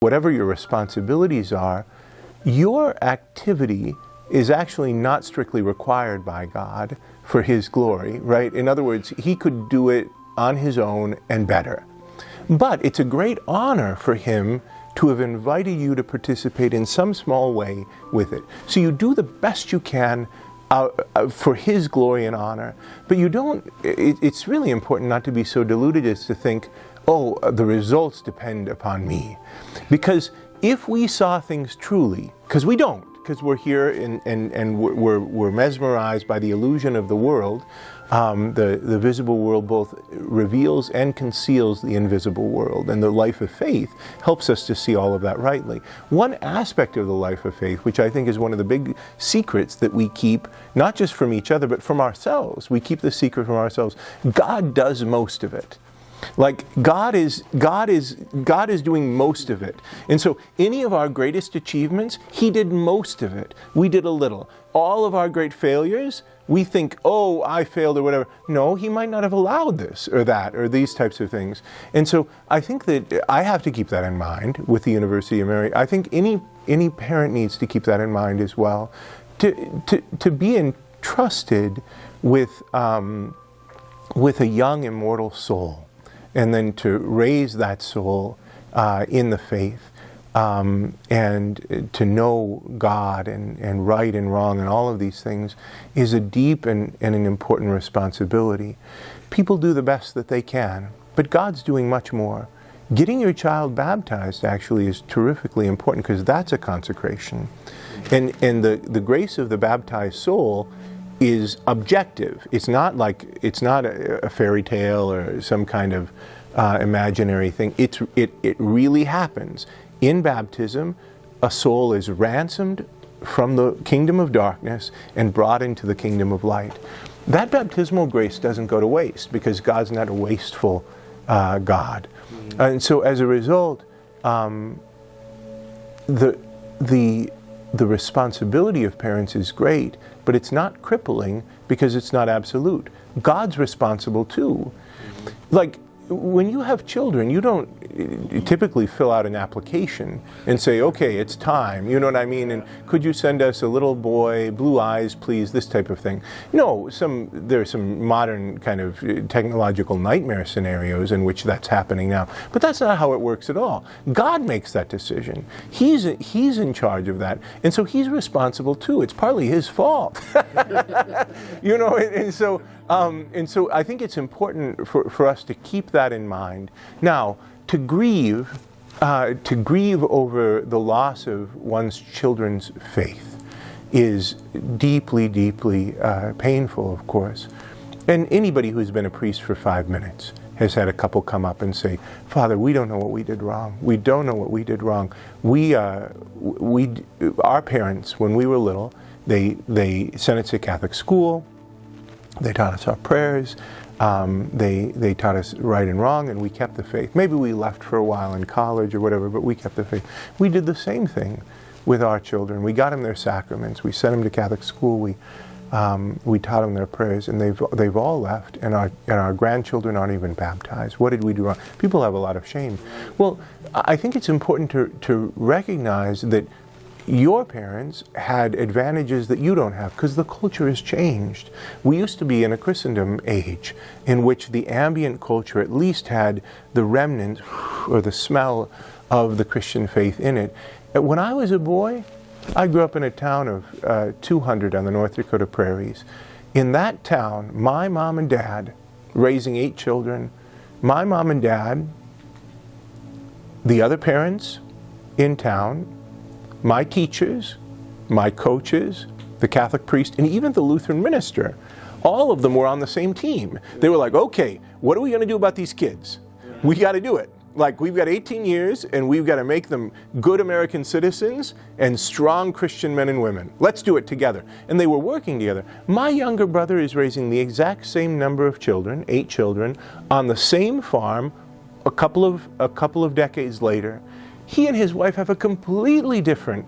whatever your responsibilities are, your activity is actually not strictly required by God for His glory, right? In other words, He could do it on His own and better. But it's a great honor for Him to have invited you to participate in some small way with it. So you do the best you can for His glory and honor. But you don't, it's really important not to be so deluded as to think, oh, the results depend upon me. Because if we saw things truly, because we don't, because we're here and we're mesmerized by the illusion of the world, the visible world both reveals and conceals the invisible world, and the life of faith helps us to see all of that rightly. One aspect of the life of faith, which I think is one of the big secrets that we keep, not just from each other, but from ourselves, we keep the secret from ourselves. God does most of it. Like God is doing most of it. And so any of our greatest achievements, He did most of it. We did a little. All of our great failures, we think, oh, I failed or whatever. No, He might not have allowed this or that or these types of things. And so I think that I have to keep that in mind with the University of Mary. I think any parent needs to keep that in mind as well. To be entrusted with a young immortal soul, and then to raise that soul in the faith, and to know God and right and wrong and all of these things is a deep and an important responsibility. People do the best that they can, but God's doing much more. Getting your child baptized actually is terrifically important, because that's a consecration. And the grace of the baptized soul is objective. It's not a fairy tale or some kind of imaginary thing. It really happens. In baptism, a soul is ransomed from the kingdom of darkness and brought into the kingdom of light. That baptismal grace doesn't go to waste, because God's not a wasteful God. And so as a result, the responsibility of parents is great, but it's not crippling because it's not absolute. God's responsible too. Like, when you have children, you don't typically fill out an application and say, okay, it's time, you know what I mean? And could you send us a little boy, blue eyes, please, this type of thing. No, there are some modern kind of technological nightmare scenarios in which that's happening now. But that's not how it works at all. God makes that decision. He's in charge of that. And so He's responsible too. It's partly His fault. You know, and so I think it's important for us to keep that in mind. Now, to grieve over the loss of one's children's faith is deeply, deeply painful, of course. And anybody who's been a priest for 5 minutes has had a couple come up and say, Father, we don't know what we did wrong. We don't know what we did wrong. Our parents, when we were little, they sent us to Catholic school. They taught us our prayers. They taught us right and wrong, and we kept the faith. Maybe we left for a while in college or whatever, but we kept the faith. We did the same thing with our children. We got them their sacraments. We sent them to Catholic school. We taught them their prayers, and they've all left, and our grandchildren aren't even baptized. What did we do wrong? People have a lot of shame. Well, I think it's important to recognize that your parents had advantages that you don't have, because the culture has changed. We used to be in a Christendom age in which the ambient culture at least had the remnant or the smell of the Christian faith in it. When I was a boy, I grew up in a town of 200 on the North Dakota prairies. In that town, my mom and dad, raising 8 children, my mom and dad, the other parents in town, my teachers, my coaches, the Catholic priest, and even the Lutheran minister, all of them were on the same team. They were like, okay, what are we going to do about these kids? We got to do it. Like, we've got 18 years, and we've got to make them good American citizens and strong Christian men and women. Let's do it together. And they were working together. My younger brother is raising the exact same number of children, 8 children, on the same farm a couple of decades later. he and his wife have a completely different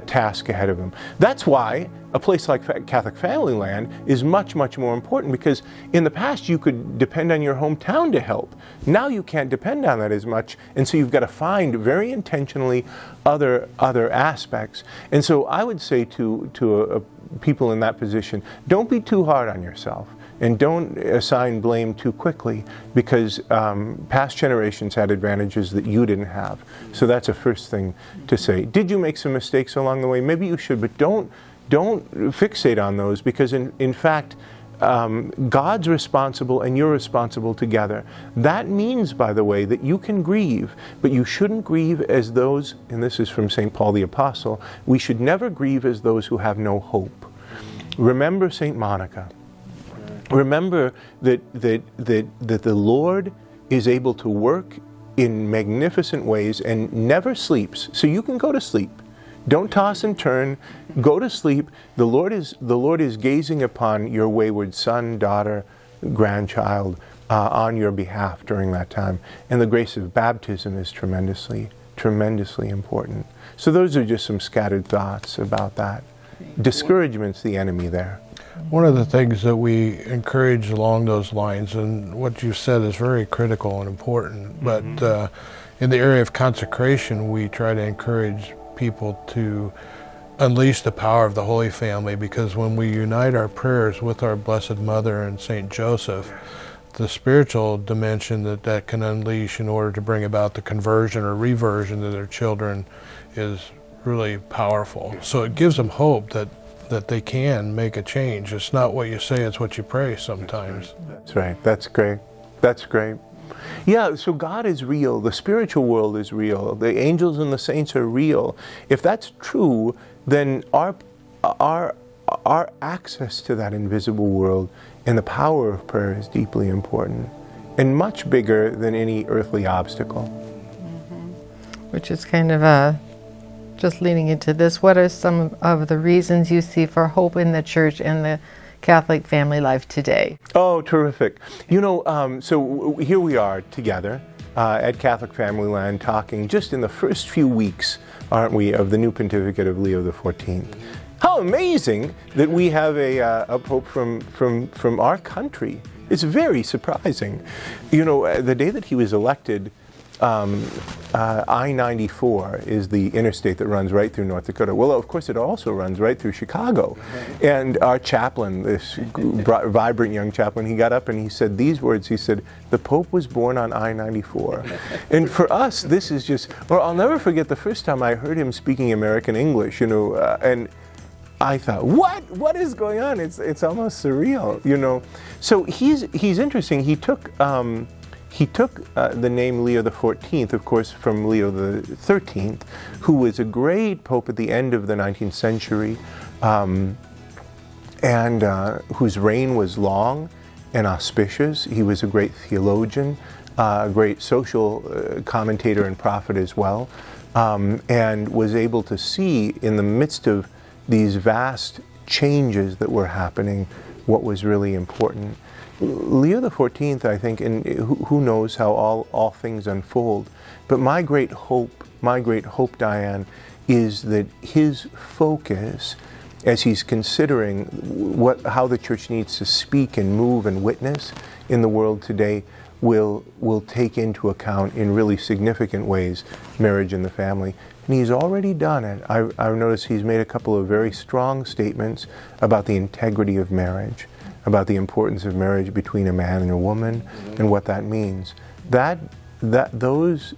task ahead of him. That's why a place like Catholic Family Land is much, much more important, because in the past you could depend on your hometown to help. Now you can't depend on that as much, and so you've got to find very intentionally other aspects. And so I would say to people in that position, don't be too hard on yourself. And don't assign blame too quickly, because past generations had advantages that you didn't have. So that's a first thing to say. Did you make some mistakes along the way? Maybe you should, but don't fixate on those, because in fact, God's responsible and you're responsible together. That means, by the way, that you can grieve, but you shouldn't grieve as those, and this is from St. Paul the Apostle, we should never grieve as those who have no hope. Remember St. Monica. Remember that the Lord is able to work in magnificent ways and never sleeps. So you can go to sleep. Don't toss and turn. Go to sleep. The Lord is gazing upon your wayward son, daughter, grandchild on your behalf during that time. And the grace of baptism is tremendously, tremendously important. So those are just some scattered thoughts about that. Discouragement's the enemy there. One of the things that we encourage along those lines, and what you said is very critical and important, but in the area of consecration, we try to encourage people to unleash the power of the Holy Family, because when we unite our prayers with our Blessed Mother and Saint Joseph, the spiritual dimension that can unleash in order to bring about the conversion or reversion of their children is really powerful. So it gives them hope that they can make a change. It's not what you say, it's what you pray sometimes. That's right. That's great. That's great. Yeah, so God is real. The spiritual world is real. The angels and the saints are real. If that's true, then our access to that invisible world and the power of prayer is deeply important and much bigger than any earthly obstacle. Which is kind of just leading into this, what are some of the reasons you see for hope in the church and the Catholic family life today? Oh, terrific. You know, so here we are together at Catholic Family Land talking just in the first few weeks, aren't we, of the new pontificate of Leo XIV. How amazing that we have a pope from our country. It's very surprising. You know, the day that he was elected, I-94 is the interstate that runs right through North Dakota. Well, of course, it also runs right through Chicago. And our chaplain, this vibrant young chaplain, he got up and he said these words. He said, "The Pope was born on I-94." And for us, this is just, well, I'll never forget the first time I heard him speaking American English, you know, and I thought, what is going on? It's almost surreal, you know. So he's interesting. He took the name Leo XIV, of course, from Leo XIII, who was a great pope at the end of the 19th century, and whose reign was long and auspicious. He was a great theologian, a great social commentator and prophet as well, and was able to see in the midst of these vast changes that were happening what was really important. Leo XIV, I think, and who knows how all things unfold, but my great hope, Diane, is that his focus, as he's considering how the church needs to speak and move and witness in the world today, will take into account in really significant ways marriage and the family. And he's already done it. I've noticed he's made a couple of very strong statements about the integrity of marriage, about the importance of marriage between a man and a woman, and what that means. Those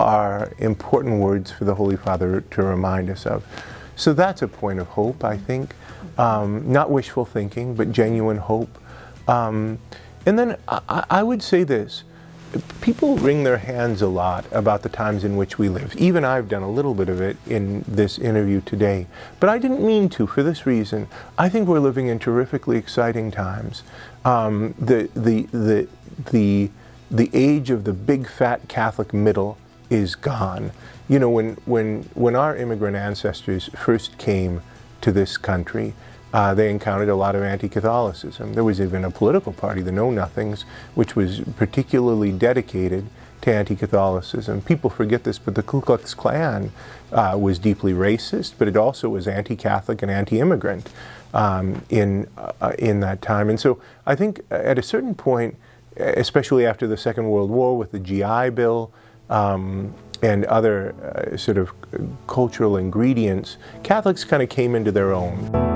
are important words for the Holy Father to remind us of. So that's a point of hope, I think. Not wishful thinking, but genuine hope. And then I would say this. People wring their hands a lot about the times in which we live. Even I've done a little bit of it in this interview today. But I didn't mean to, for this reason. I think we're living in terrifically exciting times. The age of the big fat Catholic middle is gone. You know, when our immigrant ancestors first came to this country, they encountered a lot of anti-Catholicism. There was even a political party, the Know Nothings, which was particularly dedicated to anti-Catholicism. People forget this, but the Ku Klux Klan was deeply racist, but it also was anti-Catholic and anti-immigrant in that time. And so I think at a certain point, especially after the Second World War with the GI Bill and other sort of cultural ingredients, Catholics kind of came into their own.